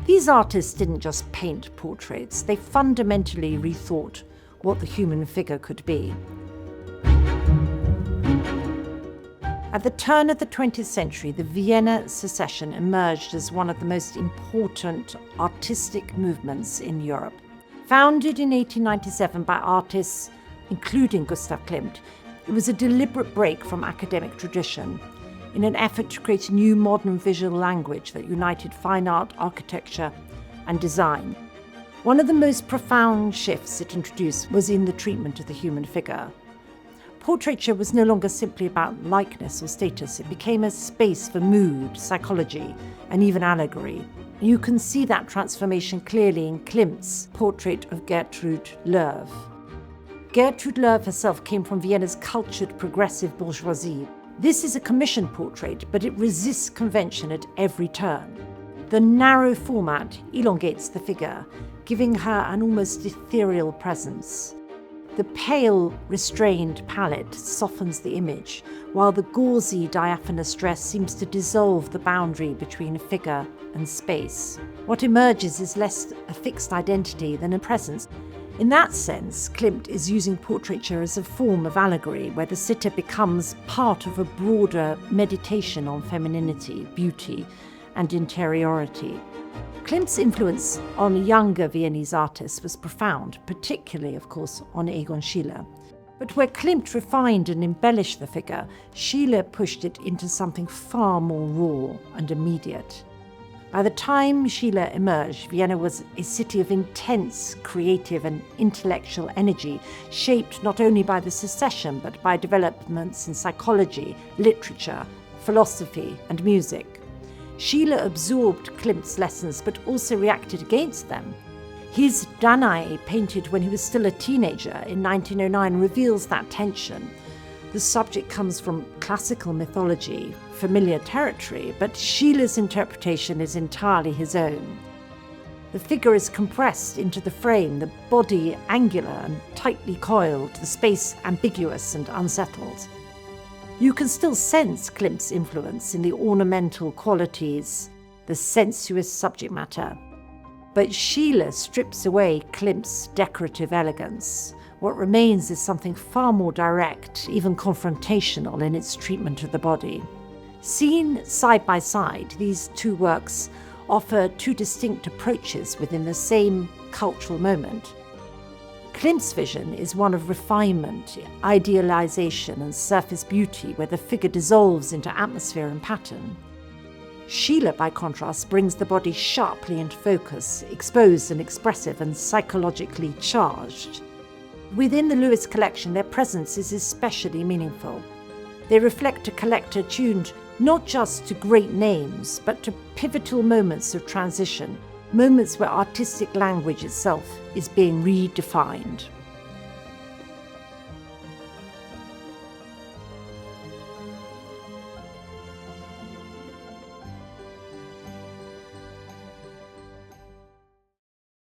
These artists didn't just paint portraits, they fundamentally rethought what the human figure could be. At the turn of the 20th century, the Vienna Secession emerged as one of the most important artistic movements in Europe. Founded in 1897 by artists including Gustav Klimt, it was a deliberate break from academic tradition in an effort to create a new modern visual language that united fine art, architecture, and design. One of the most profound shifts it introduced was in the treatment of the human figure. Portraiture was no longer simply about likeness or status. It became a space for mood, psychology, and even allegory. You can see that transformation clearly in Klimt's portrait of Gertrud Loew. Gertrud Loew herself came from Vienna's cultured, progressive bourgeoisie. This is a commissioned portrait, but it resists convention at every turn. The narrow format elongates the figure, giving her an almost ethereal presence. The pale, restrained palette softens the image, while the gauzy, diaphanous dress seems to dissolve the boundary between figure and space. What emerges is less a fixed identity than a presence. In that sense, Klimt is using portraiture as a form of allegory, where the sitter becomes part of a broader meditation on femininity, beauty, and interiority. Klimt's influence on younger Viennese artists was profound, particularly, of course, on Egon Schiele. But where Klimt refined and embellished the figure, Schiele pushed it into something far more raw and immediate. By the time Schiele emerged, Vienna was a city of intense creative and intellectual energy, shaped not only by the secession, but by developments in psychology, literature, philosophy, and music. Schiele absorbed Klimt's lessons, but also reacted against them. His Danaë, painted when he was still a teenager in 1909, reveals that tension. The subject comes from classical mythology, familiar territory, but Schiele's interpretation is entirely his own. The figure is compressed into the frame, the body angular and tightly coiled, the space ambiguous and unsettled. You can still sense Klimt's influence in the ornamental qualities, the sensuous subject matter. But Schiele strips away Klimt's decorative elegance. What remains is something far more direct, even confrontational in its treatment of the body. Seen side by side, these two works offer two distinct approaches within the same cultural moment. Klimt's vision is one of refinement, idealization, and surface beauty, where the figure dissolves into atmosphere and pattern. Schiele, by contrast, brings the body sharply into focus, exposed and expressive and psychologically charged. Within the Loew collection, their presence is especially meaningful. They reflect a collector tuned not just to great names, but to pivotal moments of transition, moments where artistic language itself is being redefined.